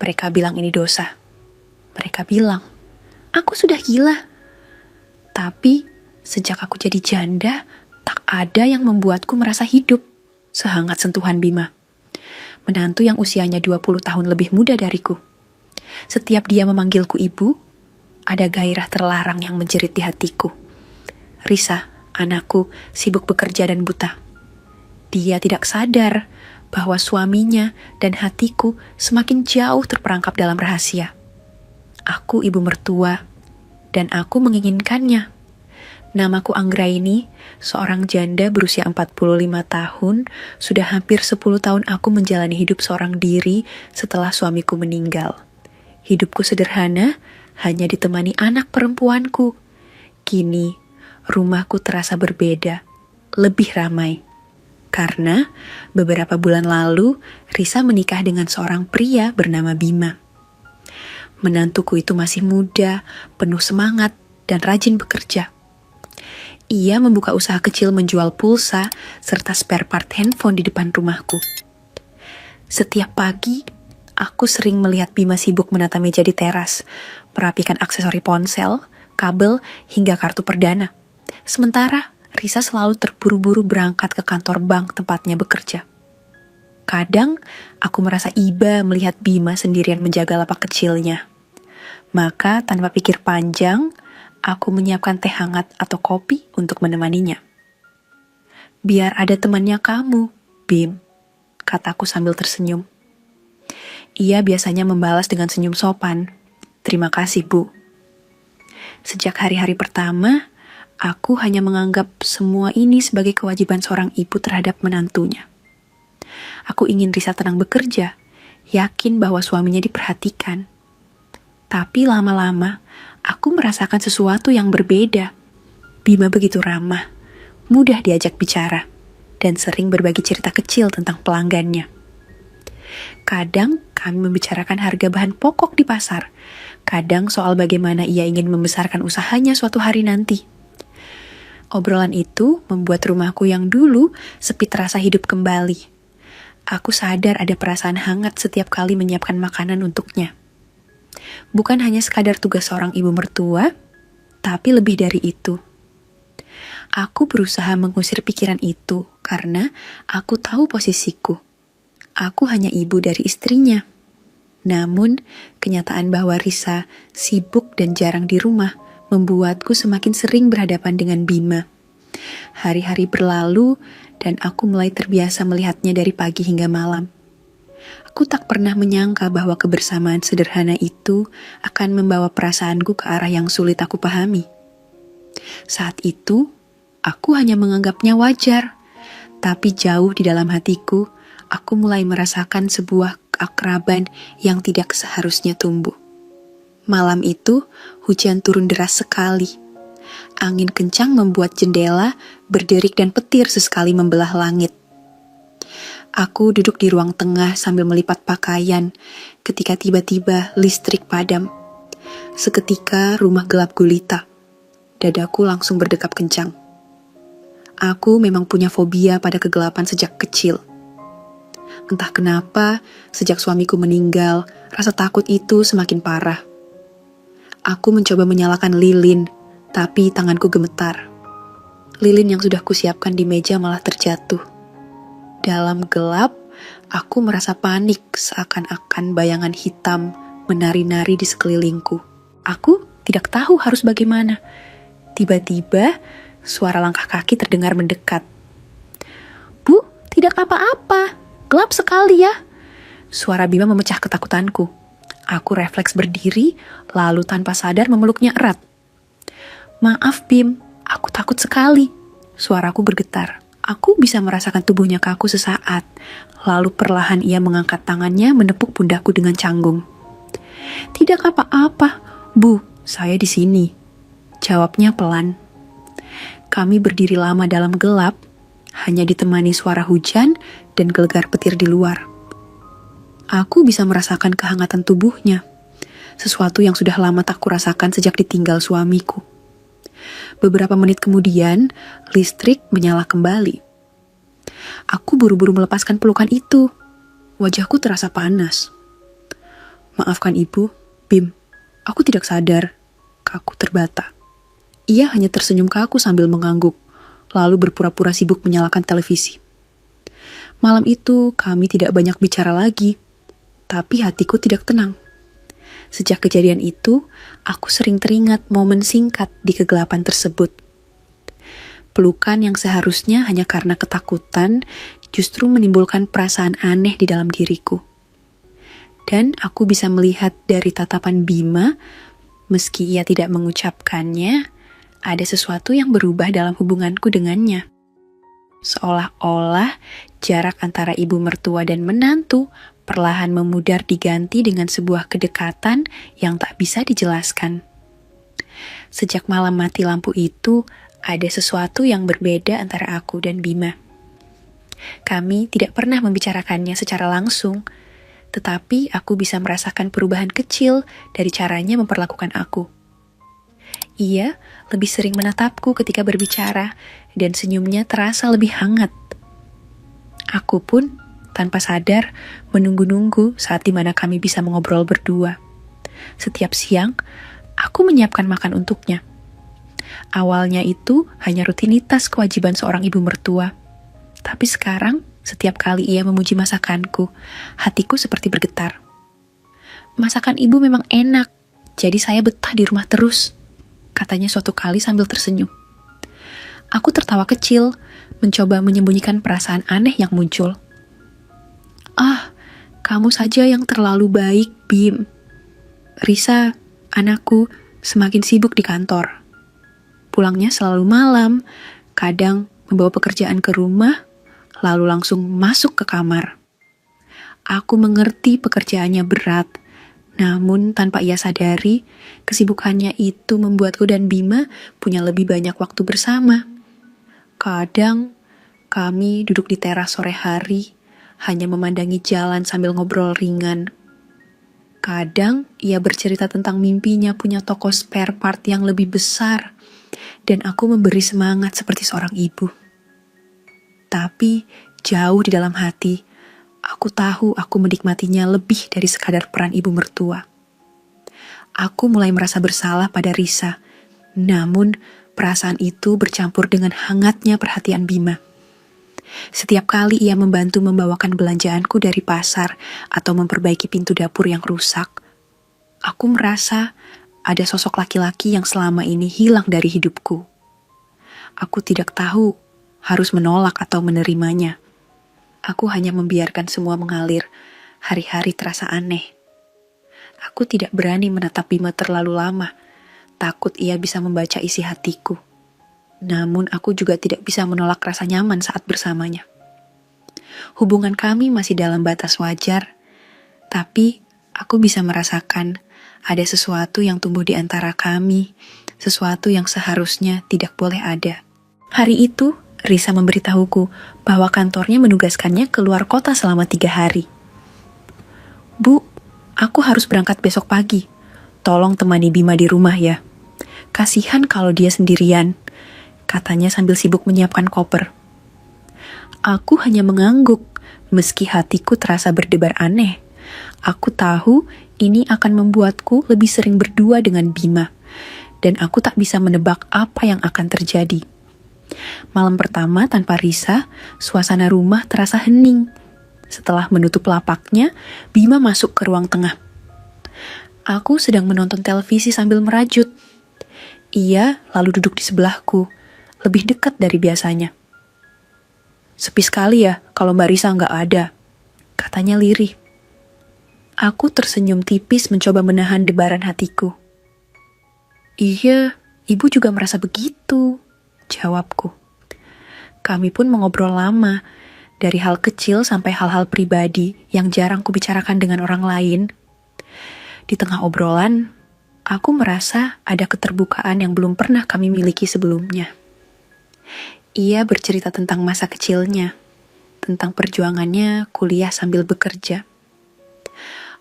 Mereka bilang ini dosa. Mereka bilang, aku sudah gila. Tapi sejak aku jadi janda, tak ada yang membuatku merasa hidup sehangat sentuhan Bima. Menantu yang usianya 20 tahun lebih muda dariku. Setiap dia memanggilku ibu, ada gairah terlarang yang menjerit di hatiku. Risa, anakku, sibuk bekerja dan buta. Dia tidak sadar bahwa suaminya dan hatiku semakin jauh terperangkap dalam rahasia. Aku ibu mertua, dan aku menginginkannya. Namaku Anggraini, seorang janda berusia 45 tahun, sudah hampir 10 tahun aku menjalani hidup seorang diri setelah suamiku meninggal. Hidupku sederhana, hanya ditemani anak perempuanku. Kini, rumahku terasa berbeda, lebih ramai. Karena beberapa bulan lalu, Risa menikah dengan seorang pria bernama Bima. Menantuku itu masih muda, penuh semangat, dan rajin bekerja. Ia membuka usaha kecil menjual pulsa serta spare part handphone di depan rumahku. Setiap pagi, aku sering melihat Bima sibuk menata meja di teras, merapikan aksesori ponsel, kabel, hingga kartu perdana. Sementara, Risa selalu terburu-buru berangkat ke kantor bank tempatnya bekerja. Kadang, aku merasa iba melihat Bima sendirian menjaga lapak kecilnya. Maka, tanpa pikir panjang, aku menyiapkan teh hangat atau kopi untuk menemaninya. Biar ada temannya kamu, Bim, kataku sambil tersenyum. Ia biasanya membalas dengan senyum sopan. Terima kasih, Bu. Sejak hari-hari pertama, aku hanya menganggap semua ini sebagai kewajiban seorang ibu terhadap menantunya. Aku ingin Risa tenang bekerja, yakin bahwa suaminya diperhatikan. Tapi lama-lama, aku merasakan sesuatu yang berbeda. Bima begitu ramah, mudah diajak bicara, dan sering berbagi cerita kecil tentang pelanggannya. Kadang kami membicarakan harga bahan pokok di pasar, kadang soal bagaimana ia ingin membesarkan usahanya suatu hari nanti. Obrolan itu membuat rumahku yang dulu sepi terasa hidup kembali. Aku sadar ada perasaan hangat setiap kali menyiapkan makanan untuknya. Bukan hanya sekadar tugas seorang ibu mertua, tapi lebih dari itu. Aku berusaha mengusir pikiran itu karena aku tahu posisiku. Aku hanya ibu dari istrinya. Namun, kenyataan bahwa Risa sibuk dan jarang di rumah membuatku semakin sering berhadapan dengan Bima. Hari-hari berlalu dan aku mulai terbiasa melihatnya dari pagi hingga malam. Aku tak pernah menyangka bahwa kebersamaan sederhana itu akan membawa perasaanku ke arah yang sulit aku pahami. Saat itu, aku hanya menganggapnya wajar. Tapi jauh di dalam hatiku, aku mulai merasakan sebuah keakraban yang tidak seharusnya tumbuh. Malam itu, hujan turun deras sekali. Angin kencang membuat jendela berderik dan petir sesekali membelah langit. Aku duduk di ruang tengah sambil melipat pakaian ketika tiba-tiba listrik padam. Seketika rumah gelap gulita. Dadaku langsung berdekap kencang. Aku memang punya fobia pada kegelapan sejak kecil. Entah kenapa, sejak suamiku meninggal, rasa takut itu semakin parah. Aku mencoba menyalakan lilin, tapi tanganku gemetar. Lilin yang sudah kusiapkan di meja malah terjatuh. Dalam gelap, aku merasa panik seakan-akan bayangan hitam menari-nari di sekelilingku. Aku tidak tahu harus bagaimana. Tiba-tiba, suara langkah kaki terdengar mendekat. Bu, tidak apa-apa. Gelap sekali ya. Suara Bima memecah ketakutanku. Aku refleks berdiri, lalu tanpa sadar memeluknya erat. Maaf Bim, aku takut sekali. Suaraku bergetar. Aku bisa merasakan tubuhnya kaku sesaat. Lalu perlahan ia mengangkat tangannya menepuk pundakku dengan canggung. Tidak apa-apa, Bu, saya di sini. Jawabnya pelan. Kami berdiri lama dalam gelap, hanya ditemani suara hujan dan gelegar petir di luar. Aku bisa merasakan kehangatan tubuhnya, sesuatu yang sudah lama tak kurasakan sejak ditinggal suamiku. Beberapa menit kemudian, listrik menyala kembali. Aku buru-buru melepaskan pelukan itu. Wajahku terasa panas. Maafkan ibu, Bim. Aku tidak sadar. Kaku terbata. Ia hanya tersenyum ke aku sambil mengangguk, lalu berpura-pura sibuk menyalakan televisi. Malam itu kami tidak banyak bicara lagi, tapi hatiku tidak tenang. Sejak kejadian itu, aku sering teringat momen singkat di kegelapan tersebut. Pelukan yang seharusnya hanya karena ketakutan justru menimbulkan perasaan aneh di dalam diriku. Dan aku bisa melihat dari tatapan Bima, meski ia tidak mengucapkannya, ada sesuatu yang berubah dalam hubunganku dengannya. Seolah-olah jarak antara ibu mertua dan menantu perlahan memudar diganti dengan sebuah kedekatan yang tak bisa dijelaskan. Sejak malam mati lampu itu, ada sesuatu yang berbeda antara aku dan Bima. Kami tidak pernah membicarakannya secara langsung, tetapi aku bisa merasakan perubahan kecil dari caranya memperlakukan aku. Ia lebih sering menatapku ketika berbicara, dan senyumnya terasa lebih hangat. Aku pun, tanpa sadar, menunggu-nunggu saat dimana kami bisa mengobrol berdua. Setiap siang, aku menyiapkan makan untuknya. Awalnya itu hanya rutinitas kewajiban seorang ibu mertua. Tapi sekarang, setiap kali ia memuji masakanku, hatiku seperti bergetar. Masakan ibu memang enak, jadi saya betah di rumah terus, katanya suatu kali sambil tersenyum. Aku tertawa kecil, mencoba menyembunyikan perasaan aneh yang muncul. Ah, kamu saja yang terlalu baik, Bim. Risa, anakku, semakin sibuk di kantor. Pulangnya selalu malam, kadang membawa pekerjaan ke rumah, lalu langsung masuk ke kamar. Aku mengerti pekerjaannya berat, namun tanpa ia sadari, kesibukannya itu membuatku dan Bima punya lebih banyak waktu bersama. Kadang, kami duduk di teras sore hari, hanya memandangi jalan sambil ngobrol ringan. Kadang, ia bercerita tentang mimpinya punya toko spare part yang lebih besar, dan aku memberi semangat seperti seorang ibu. Tapi, jauh di dalam hati, aku tahu aku menikmatinya lebih dari sekadar peran ibu mertua. Aku mulai merasa bersalah pada Risa, namun perasaan itu bercampur dengan hangatnya perhatian Bima. Setiap kali ia membantu membawakan belanjaanku dari pasar atau memperbaiki pintu dapur yang rusak, aku merasa ada sosok laki-laki yang selama ini hilang dari hidupku. Aku tidak tahu harus menolak atau menerimanya. Aku hanya membiarkan semua mengalir. Hari-hari terasa aneh. Aku tidak berani menatap Bima terlalu lama. Takut ia bisa membaca isi hatiku. Namun aku juga tidak bisa menolak rasa nyaman saat bersamanya. Hubungan kami masih dalam batas wajar. Tapi aku bisa merasakan ada sesuatu yang tumbuh di antara kami. Sesuatu yang seharusnya tidak boleh ada. Hari itu, Risa memberitahuku bahwa kantornya menugaskannya keluar kota selama 3 hari. Bu, aku harus berangkat besok pagi. Tolong temani Bima di rumah ya. Kasihan kalau dia sendirian, katanya sambil sibuk menyiapkan koper. Aku hanya mengangguk, meski hatiku terasa berdebar aneh. Aku tahu ini akan membuatku lebih sering berdua dengan Bima, dan aku tak bisa menebak apa yang akan terjadi. Malam pertama tanpa Risa, suasana rumah terasa hening. Setelah menutup lapaknya, Bima masuk ke ruang tengah. Aku sedang menonton televisi sambil merajut. Ia lalu duduk di sebelahku, lebih dekat dari biasanya. Sepi sekali ya kalau Mbak Risa nggak ada, katanya lirih. Aku tersenyum tipis mencoba menahan debaran hatiku. Iya, ibu juga merasa begitu, jawabku. Kami pun mengobrol lama, dari hal kecil sampai hal-hal pribadi yang jarang kubicarakan dengan orang lain. Di tengah obrolan, aku merasa ada keterbukaan yang belum pernah kami miliki sebelumnya. Ia bercerita tentang masa kecilnya, tentang perjuangannya kuliah sambil bekerja.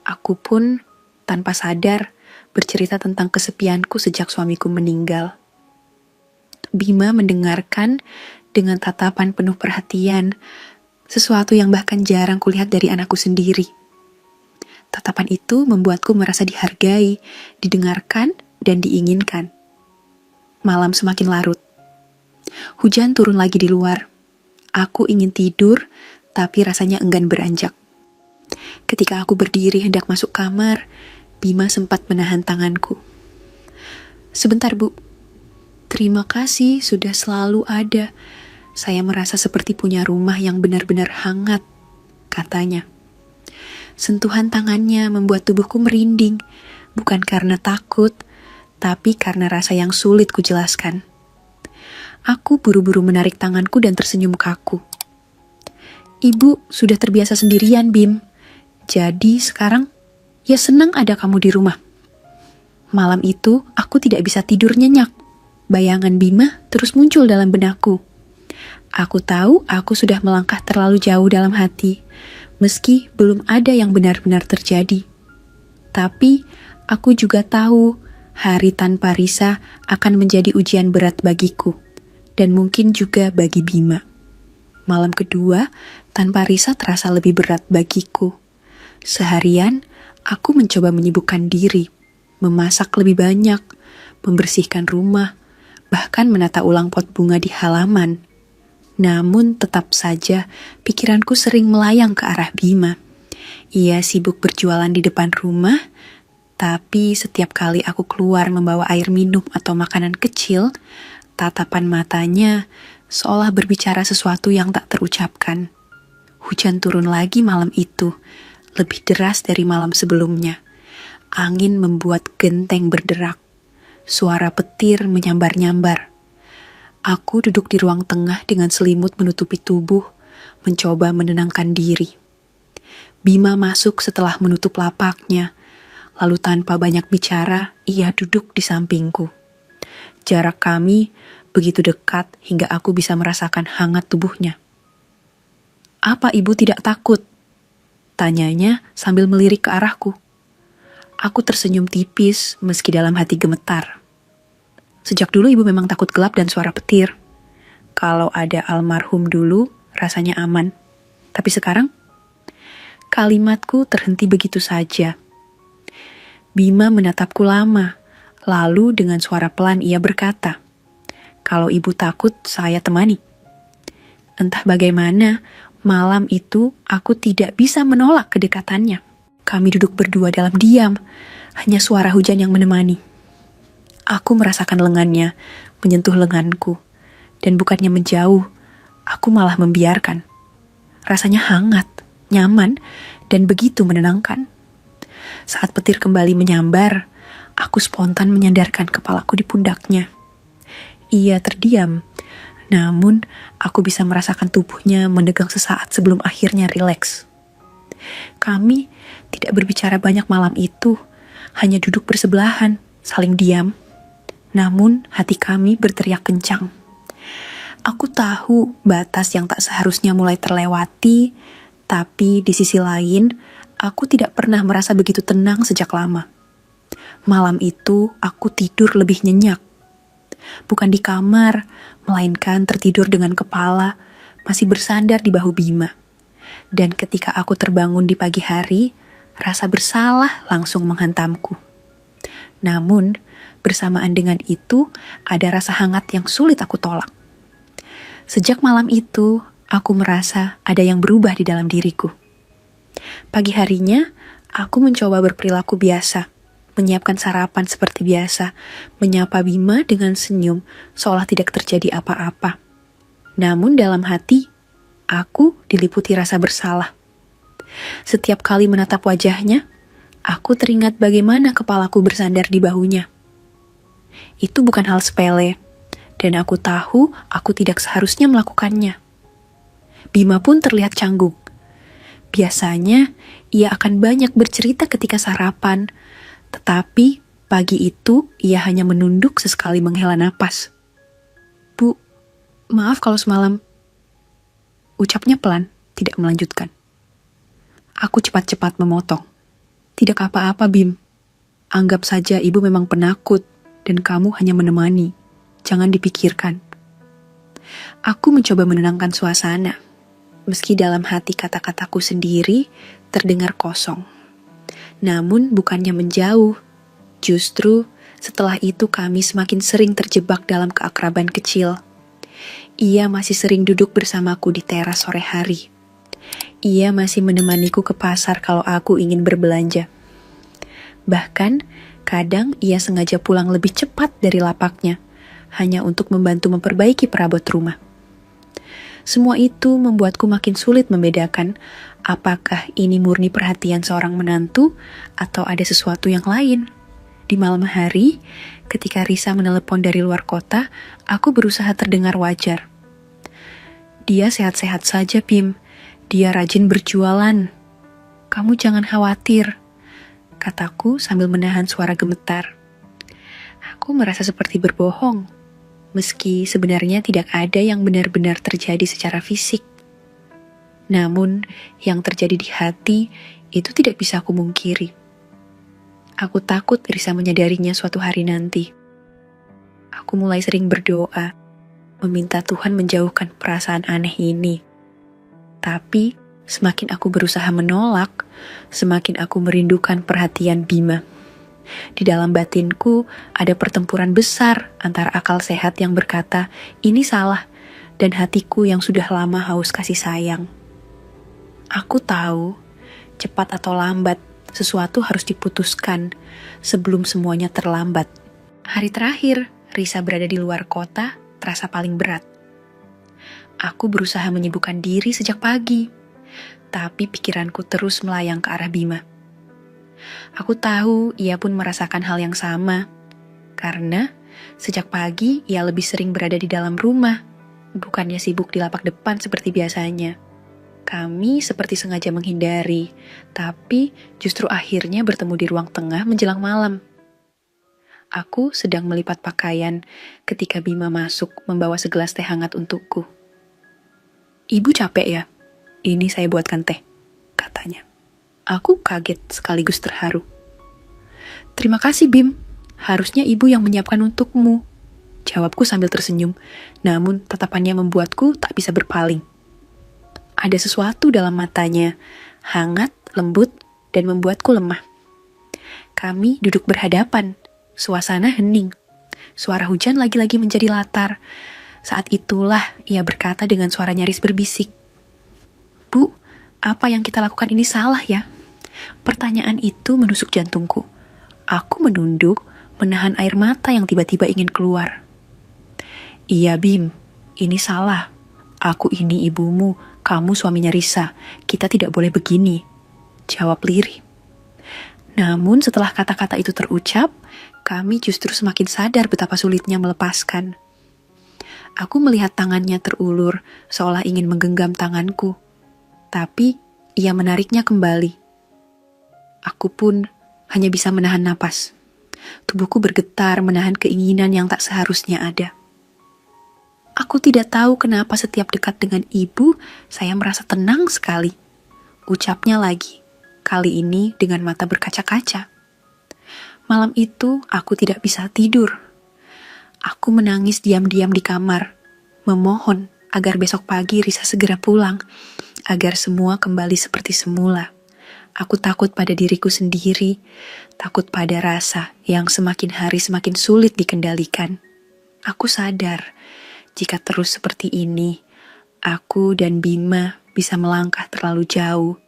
Aku pun, tanpa sadar, bercerita tentang kesepianku sejak suamiku meninggal. Bima mendengarkan dengan tatapan penuh perhatian, sesuatu yang bahkan jarang kulihat dari anakku sendiri. Tatapan itu membuatku merasa dihargai, didengarkan, dan diinginkan. Malam semakin larut. Hujan turun lagi di luar. Aku ingin tidur, tapi rasanya enggan beranjak. Ketika aku berdiri hendak masuk kamar, Bima sempat menahan tanganku. "Sebentar, Bu. Terima kasih sudah selalu ada. Saya merasa seperti punya rumah yang benar-benar hangat," katanya. Sentuhan tangannya membuat tubuhku merinding, bukan karena takut, tapi karena rasa yang sulit kujelaskan. Aku buru-buru menarik tanganku dan tersenyum kaku. "Ibu sudah terbiasa sendirian, Bim. Jadi sekarang, ya senang ada kamu di rumah." Malam itu, aku tidak bisa tidur nyenyak. Bayangan Bima terus muncul dalam benakku. Aku tahu aku sudah melangkah terlalu jauh dalam hati, meski belum ada yang benar-benar terjadi. Tapi, aku juga tahu hari tanpa Risa akan menjadi ujian berat bagiku, dan mungkin juga bagi Bima. Malam kedua, tanpa Risa terasa lebih berat bagiku. Seharian, aku mencoba menyibukkan diri, memasak lebih banyak, membersihkan rumah, bahkan menata ulang pot bunga di halaman. Namun tetap saja pikiranku sering melayang ke arah Bima. Ia sibuk berjualan di depan rumah, tapi setiap kali aku keluar membawa air minum atau makanan kecil, tatapan matanya seolah berbicara sesuatu yang tak terucapkan. Hujan turun lagi malam itu, lebih deras dari malam sebelumnya. Angin membuat genteng berderak. Suara petir menyambar-nyambar. Aku duduk di ruang tengah dengan selimut menutupi tubuh, mencoba menenangkan diri. Bima masuk setelah menutup lapaknya, lalu tanpa banyak bicara, ia duduk di sampingku. Jarak kami begitu dekat hingga aku bisa merasakan hangat tubuhnya. "Apa ibu tidak takut?" tanyanya sambil melirik ke arahku. Aku tersenyum tipis meski dalam hati gemetar. Sejak dulu ibu memang takut gelap dan suara petir. Kalau ada almarhum dulu, rasanya aman. Tapi sekarang, kalimatku terhenti begitu saja. Bima menatapku lama, lalu dengan suara pelan ia berkata, "Kalau ibu takut, saya temani." Entah bagaimana, malam itu aku tidak bisa menolak kedekatannya. Kami duduk berdua dalam diam, hanya suara hujan yang menemani. Aku merasakan lengannya menyentuh lenganku, dan bukannya menjauh, aku malah membiarkan. Rasanya hangat, nyaman, dan begitu menenangkan. Saat petir kembali menyambar, aku spontan menyandarkan kepalaku di pundaknya. Ia terdiam, namun aku bisa merasakan tubuhnya mendegang sesaat sebelum akhirnya rileks. Kami tidak berbicara banyak malam itu, hanya duduk bersebelahan, saling diam. Namun hati kami berteriak kencang. Aku tahu batas yang tak seharusnya mulai terlewati, tapi di sisi lain, aku tidak pernah merasa begitu tenang sejak lama. Malam itu aku tidur lebih nyenyak. Bukan di kamar, melainkan tertidur dengan kepala masih bersandar di bahu Bima. Dan ketika aku terbangun di pagi hari, rasa bersalah langsung menghantamku. Namun, bersamaan dengan itu, ada rasa hangat yang sulit aku tolak. Sejak malam itu, aku merasa ada yang berubah di dalam diriku. Pagi harinya, aku mencoba berperilaku biasa, menyiapkan sarapan seperti biasa, menyapa Bima dengan senyum, seolah tidak terjadi apa-apa. Namun dalam hati, aku diliputi rasa bersalah. Setiap kali menatap wajahnya, aku teringat bagaimana kepalaku bersandar di bahunya. Itu bukan hal sepele, dan aku tahu aku tidak seharusnya melakukannya. Bima pun terlihat canggung. Biasanya, ia akan banyak bercerita ketika sarapan, tetapi pagi itu ia hanya menunduk sesekali menghela napas. "Bu, maaf kalau semalam," ucapnya pelan, tidak melanjutkan. Aku cepat-cepat memotong. "Tidak apa-apa, Bim. Anggap saja ibu memang penakut, dan kamu hanya menemani. Jangan dipikirkan." Aku mencoba menenangkan suasana, meski dalam hati kata-kataku sendiri terdengar kosong. Namun bukannya menjauh, justru setelah itu kami semakin sering terjebak dalam keakraban kecil. Ia masih sering duduk bersamaku di teras sore hari. Ia masih menemaniku ke pasar kalau aku ingin berbelanja. Bahkan, kadang ia sengaja pulang lebih cepat dari lapaknya, hanya untuk membantu memperbaiki perabot rumah. Semua itu membuatku makin sulit membedakan apakah ini murni perhatian seorang menantu atau ada sesuatu yang lain. Di malam hari, ketika Risa menelepon dari luar kota, aku berusaha terdengar wajar. Dia sehat-sehat saja, Bim. Dia rajin berjualan. Kamu jangan khawatir, kataku sambil menahan suara gemetar. Aku merasa seperti berbohong, meski sebenarnya tidak ada yang benar-benar terjadi secara fisik. Namun, yang terjadi di hati itu tidak bisa aku mungkiri. Aku takut Risa menyadarinya suatu hari nanti. Aku mulai sering berdoa, meminta Tuhan menjauhkan perasaan aneh ini. Tapi, semakin aku berusaha menolak, semakin aku merindukan perhatian Bima. Di dalam batinku ada pertempuran besar antara akal sehat yang berkata, ini salah, dan hatiku yang sudah lama haus kasih sayang. Aku tahu, cepat atau lambat, sesuatu harus diputuskan sebelum semuanya terlambat. Hari terakhir, Risa berada di luar kota, terasa paling berat. Aku berusaha menyibukkan diri sejak pagi, tapi pikiranku terus melayang ke arah Bima. Aku tahu ia pun merasakan hal yang sama, karena sejak pagi ia lebih sering berada di dalam rumah, bukannya sibuk di lapak depan seperti biasanya. Kami seperti sengaja menghindari, tapi justru akhirnya bertemu di ruang tengah menjelang malam. Aku sedang melipat pakaian ketika Bima masuk membawa segelas teh hangat untukku. Ibu capek ya? Ini saya buatkan teh, katanya. Aku kaget sekaligus terharu. Terima kasih, Bim. Harusnya ibu yang menyiapkan untukmu, jawabku sambil tersenyum, namun tatapannya membuatku tak bisa berpaling. Ada sesuatu dalam matanya, hangat, lembut, dan membuatku lemah. Kami duduk berhadapan, suasana hening. Suara hujan lagi-lagi menjadi latar. Saat itulah ia berkata dengan suara nyaris berbisik. Bu, apa yang kita lakukan ini salah ya? Pertanyaan itu menusuk jantungku. Aku menunduk, menahan air mata yang tiba-tiba ingin keluar. Iya Bim, ini salah. Aku ini ibumu, kamu suaminya Risa. Kita tidak boleh begini, jawab lirih. Namun setelah kata-kata itu terucap, kami justru semakin sadar betapa sulitnya melepaskan. Aku melihat tangannya terulur, seolah ingin menggenggam tanganku. Tapi, ia menariknya kembali. Aku pun hanya bisa menahan napas. Tubuhku bergetar menahan keinginan yang tak seharusnya ada. Aku tidak tahu kenapa setiap dekat dengan ibu, saya merasa tenang sekali. Ucapnya lagi, kali ini dengan mata berkaca-kaca. Malam itu, aku tidak bisa tidur. Aku menangis diam-diam di kamar, memohon agar besok pagi Risa segera pulang, agar semua kembali seperti semula. Aku takut pada diriku sendiri, takut pada rasa yang semakin hari semakin sulit dikendalikan. Aku sadar, jika terus seperti ini, aku dan Bima bisa melangkah terlalu jauh,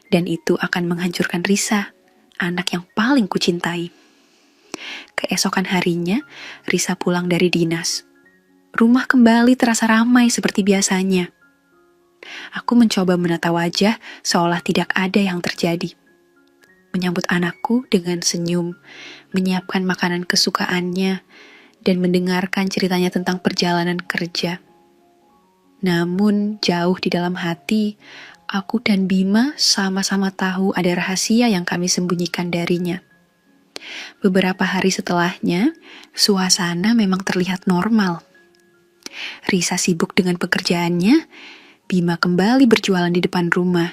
dan itu akan menghancurkan Risa, anak yang paling kucintai. Keesokan harinya, Risa pulang dari dinas. Rumah kembali terasa ramai seperti biasanya. Aku mencoba menata wajah seolah tidak ada yang terjadi. Menyambut anakku dengan senyum, menyiapkan makanan kesukaannya, dan mendengarkan ceritanya tentang perjalanan kerja. Namun jauh di dalam hati, aku dan Bima sama-sama tahu ada rahasia yang kami sembunyikan darinya. Beberapa hari setelahnya, suasana memang terlihat normal. Risa sibuk dengan pekerjaannya, Bima kembali berjualan di depan rumah,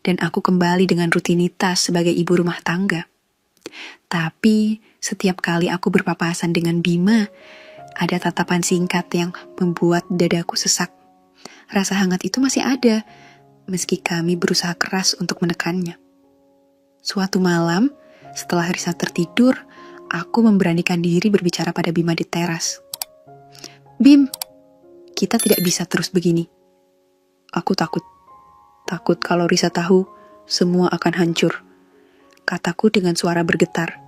dan aku kembali dengan rutinitas sebagai ibu rumah tangga. Tapi, setiap kali aku berpapasan dengan Bima, ada tatapan singkat yang membuat dadaku sesak. Rasa hangat itu masih ada, meski kami berusaha keras untuk menekannya. Suatu malam, setelah Risa tertidur, aku memberanikan diri berbicara pada Bima di teras. Bim, kita tidak bisa terus begini. Aku takut. Takut kalau Risa tahu, semua akan hancur. Kataku dengan suara bergetar.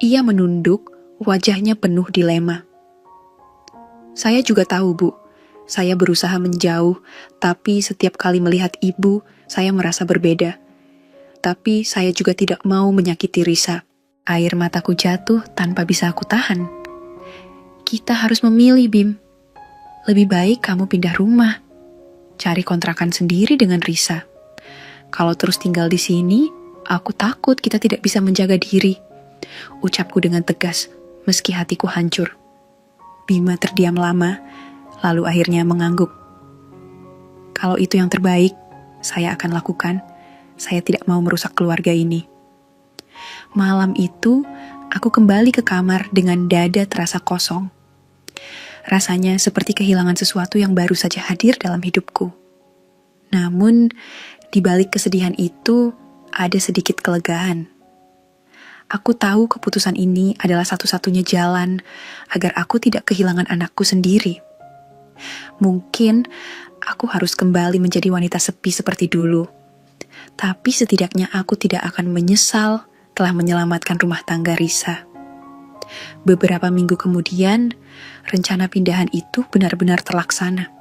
Ia menunduk, wajahnya penuh dilema. Saya juga tahu, Bu. Saya berusaha menjauh, tapi setiap kali melihat ibu, saya merasa berbeda. Tapi saya juga tidak mau menyakiti Risa. Air mataku jatuh tanpa bisa aku tahan. Kita harus memilih, Bim. Lebih baik kamu pindah rumah. Cari kontrakan sendiri dengan Risa. Kalau terus tinggal di sini, aku takut kita tidak bisa menjaga diri. Ucapku dengan tegas, meski hatiku hancur. Bima terdiam lama, lalu akhirnya mengangguk. Kalau itu yang terbaik, saya akan lakukan. Saya tidak mau merusak keluarga ini. Malam itu, aku kembali ke kamar dengan dada terasa kosong. Rasanya seperti kehilangan sesuatu yang baru saja hadir dalam hidupku. Namun, di balik kesedihan itu, ada sedikit kelegaan. Aku tahu keputusan ini adalah satu-satunya jalan agar aku tidak kehilangan anakku sendiri. Mungkin aku harus kembali menjadi wanita sepi seperti dulu. Tapi setidaknya aku tidak akan menyesal telah menyelamatkan rumah tangga Risa. Beberapa minggu kemudian, rencana pindahan itu benar-benar terlaksana.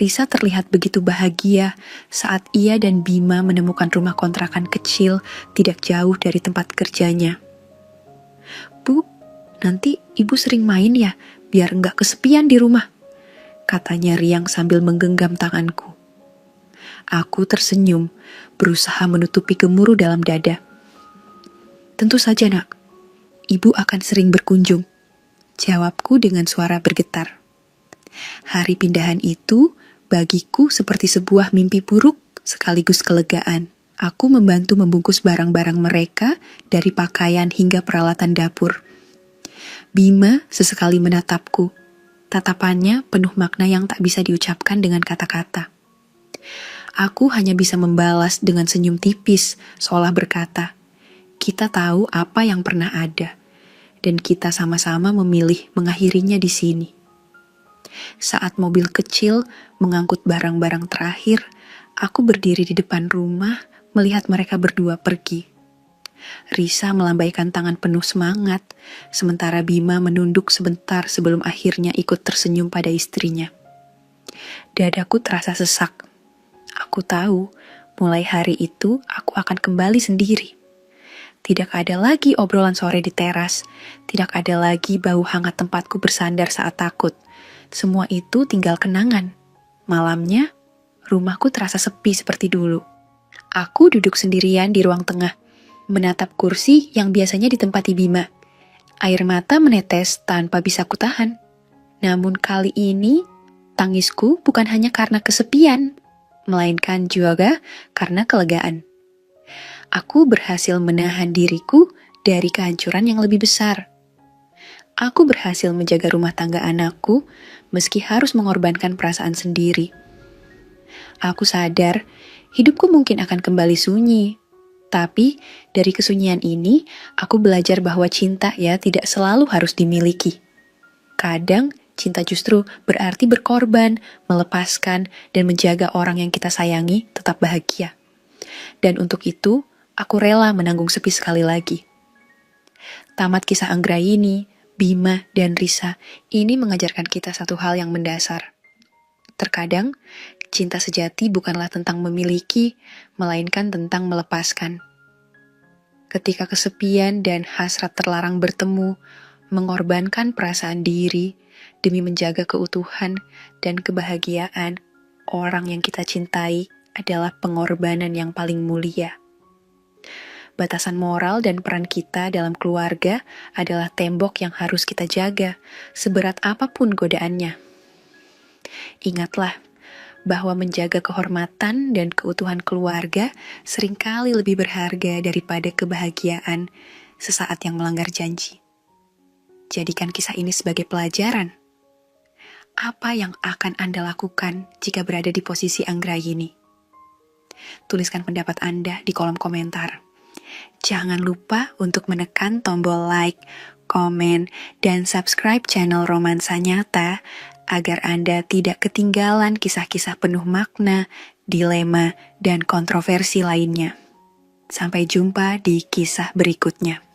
Risa terlihat begitu bahagia saat ia dan Bima menemukan rumah kontrakan kecil tidak jauh dari tempat kerjanya. Bu, nanti ibu sering main ya, biar nggak kesepian di rumah, katanya riang sambil menggenggam tanganku. Aku tersenyum, berusaha menutupi gemuruh dalam dada. Tentu saja, Nak. Ibu akan sering berkunjung, jawabku dengan suara bergetar. Hari pindahan itu bagiku seperti sebuah mimpi buruk sekaligus kelegaan. Aku membantu membungkus barang-barang mereka dari pakaian hingga peralatan dapur. Bima sesekali menatapku. Tatapannya penuh makna yang tak bisa diucapkan dengan kata-kata. Aku hanya bisa membalas dengan senyum tipis, seolah berkata, kita tahu apa yang pernah ada, dan kita sama-sama memilih mengakhirinya di sini. Saat mobil kecil mengangkut barang-barang terakhir, aku berdiri di depan rumah melihat mereka berdua pergi. Risa melambaikan tangan penuh semangat, sementara Bima menunduk sebentar sebelum akhirnya ikut tersenyum pada istrinya. Dadaku terasa sesak. Aku tahu, mulai hari itu aku akan kembali sendiri. Tidak ada lagi obrolan sore di teras, tidak ada lagi bau hangat tempatku bersandar saat takut. Semua itu tinggal kenangan. Malamnya, rumahku terasa sepi seperti dulu. Aku duduk sendirian di ruang tengah, menatap kursi yang biasanya ditempati Bima. Air mata menetes tanpa bisa kutahan. Namun kali ini, tangisku bukan hanya karena kesepian, melainkan juga karena kelegaan. Aku berhasil menahan diriku dari kehancuran yang lebih besar. Aku berhasil menjaga rumah tangga anakku meski harus mengorbankan perasaan sendiri. Aku sadar hidupku mungkin akan kembali sunyi. Tapi dari kesunyian ini aku belajar bahwa cinta tidak selalu harus dimiliki. Kadang cinta justru berarti berkorban, melepaskan, dan menjaga orang yang kita sayangi tetap bahagia. Dan untuk itu, aku rela menanggung sepi sekali lagi. Tamat kisah Anggraini, Bima, dan Risa ini mengajarkan kita satu hal yang mendasar. Terkadang, cinta sejati bukanlah tentang memiliki, melainkan tentang melepaskan. Ketika kesepian dan hasrat terlarang bertemu, mengorbankan perasaan diri demi menjaga keutuhan dan kebahagiaan orang yang kita cintai adalah pengorbanan yang paling mulia. Batasan moral dan peran kita dalam keluarga adalah tembok yang harus kita jaga, seberat apapun godaannya. Ingatlah bahwa menjaga kehormatan dan keutuhan keluarga seringkali lebih berharga daripada kebahagiaan sesaat yang melanggar janji. Jadikan kisah ini sebagai pelajaran. Apa yang akan Anda lakukan jika berada di posisi Anggraini? tuliskan pendapat Anda di kolom komentar. Jangan lupa untuk menekan tombol like, komen, dan subscribe channel Romansa Nyata agar Anda tidak ketinggalan kisah-kisah penuh makna, dilema, dan kontroversi lainnya. Sampai jumpa di kisah berikutnya.